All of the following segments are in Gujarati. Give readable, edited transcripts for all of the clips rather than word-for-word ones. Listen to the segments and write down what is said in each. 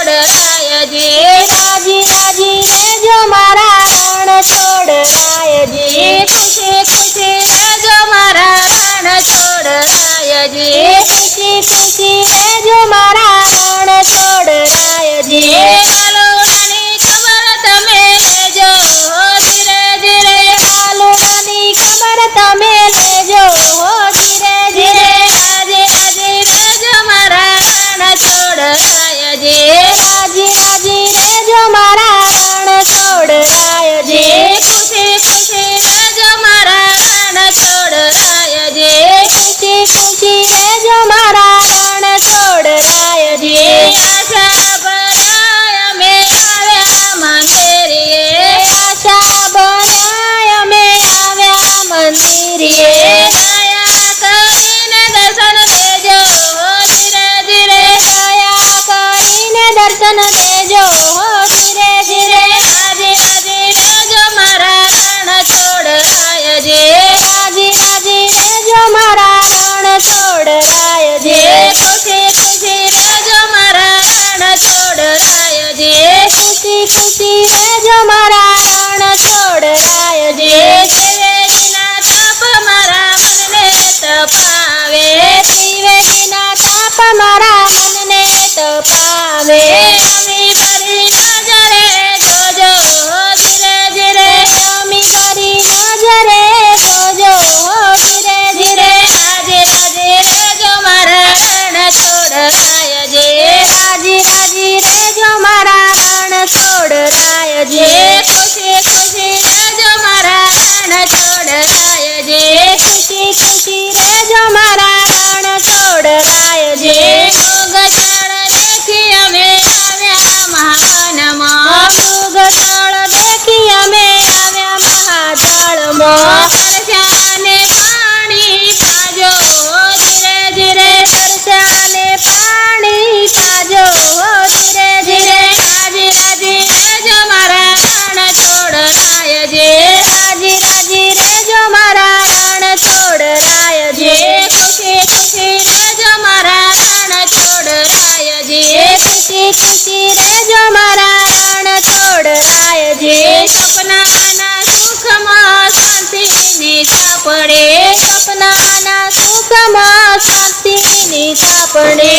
રાયજી રાજી રાજી રેજો મારા રણ છોડ રાયજી ખુશી ખુશી રેજો મારા રણ છોડ રાયજી ખુશી ખુશી રેજો મારા રણ છોડ રાયજી આલુડાની ખબર તમે લેજો ધીરે ધીરે આલુડાની ખબર તમે લેજો ધીરે ધીરે રાજી રાજી રેજો મારા રણ છોડ રાયજી રાજી રાજી રેજો મારા રણ છોડ રાયજી ખુશી ખુશી રેજો મારા રણ છોડ રાયજી ખુશી ખુશી રેજો મારા રણ છોડ રાયજી આશા ભરાય અમે આવ્યા મંદિરે આશા ભરાય અમે આવ્યા મંદિરે દયા કરીને દર્શન દેજો ધીરે ધીરે દયા કરીને દર્શન દેજો ધીરે ધીરે રાજી રાજી રેજો મારા રણ છોડ રાયજી રાજી રાજી રેજો મારા રણ છોડ રાયજી ખુશી ખુશી રેજો મારા રણ છોડ રાયજી ખુશી ખુશી રેજો મારા રણ છોડ રાયજી ત્રિવેદીના તાપ મારા મનને તપાવે ત્રિવેદીના તાપ મારા મનને તપાવે અમી કરી નજરે જોજો ધીરે ધીરે અમી કરી નજરે જોજો ધીરે ધીરે રાજી રાજી રેજો મારા રણ છોડ રાયજી રાજી રાજી રેજો મારા રણ છોડ રાયજી ખુશી ખુશી રેજો મારા રણ છોડ રાયજી ખુશી ખુશી રેજો મારા રણ છોડ રાયજી મૃગતળ દેખી અમે આવ્યા મહાવનમાં મૃગતળ દેખી અમે આવ્યા મહાજળમાં તરસ્યાને પાણી પાજો ધીરે ધીરે તરસ્યાને પાણી પાજો ધીરે ધીરે રાજી રાજી રેજો મારા રણ છોડ રાયજી રાજી રાજી રેજો મારા રણ છોડ રાયજી ખુશી ખુશી રેજો મારા રણ છોડ રાયજી ખુશી ખુશી રેજો મારા રણ છોડ રાયજી સપનાના સુખમાં શાંતિની સાપડે સપનાના સુખમાં શાંતિની સાપડે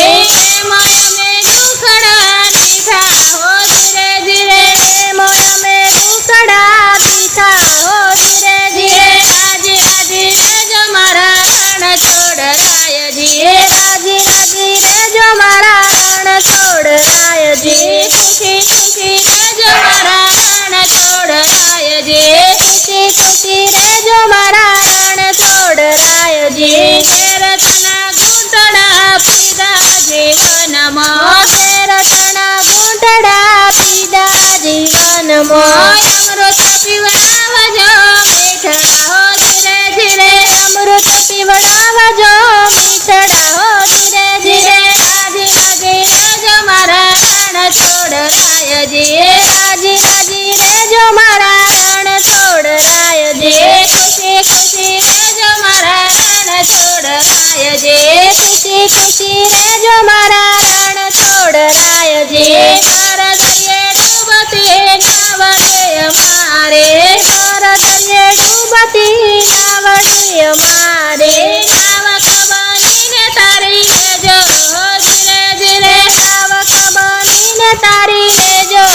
એમાં અમે દુખડા દીઠા હો ધીરે ધીરે એમાં અમે દુખડા દીઠા હો ધીરે ધીરે રાજી રાજી રેજો મારા રણ છોડ રાયજી રાજી રાજી રેજો મારા રણ છોડ રાયજી ખુશી ખુશી રેજો મારા રણ છોડ રાયજી ખુશી ખુશી રેજો મારા રણ છોડ રાયજી શેરતના ઘૂંટડા પીધા જીવનમાં શેરતના ઘૂંટડા પીધા જીવનમાં અમૃત પીવડાવજો મીઠડા હો ધીરે ધીરે અમૃત પીવડાવજો મીઠડા હો ધીરે ધીરે રાજી રાજી રેજો મારા રણ છોડ રાયજી રાજી રાજી રેજો મારા રણ છોડ રાયજી ખુશી ખુશી રેજો મારા રણ છોડ રાયજી ખુશી ખુશી રેજો મારા રણ છોડ રાયજી કર દરિયે ડૂબતી નાવડી અમારે કર દરિયે ડૂબતી નાવડી અમારે નાવક બનીને તારી લેજો ધીરે ધીરે નાવક બનીને તારી લેજો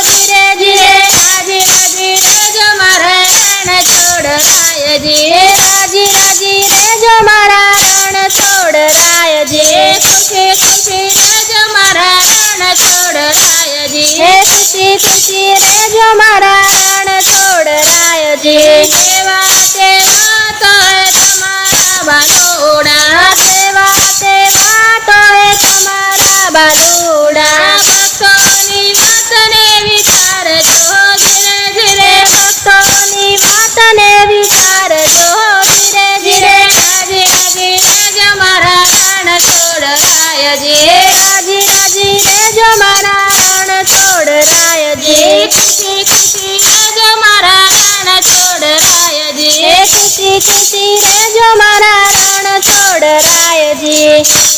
ધીરે ધીરે રાજી રાજી રેજો મારા રણ છોડ રાયજી રાજી રાજી રેજો મારા રણ છોડ રાયજી ખુશી ખુશી રેજો મારા રણ છોડ રાયજી ખુશી ખુશી રેજો મારા રણ છોડ રાયજી સેવા સેવા તોય તમારા બાલોડા સેવા સેવા તોય તમારા બાલોડા ભક્તોની વાતને વિચારજો ધીરે ધીરે ભક્તોની વાતને વિચારજો ધીરે ધીરે રાજી રાજી રેજો મારા રણ છોડ રાયજી રાજી રાજી રેજો મારા રણ છોડ રાયજી ખુશી ખુશી રેજો મારા રણ છોડ રાયજી ખુશી ખુશી રેજો મારા રણ છોડ રાયજી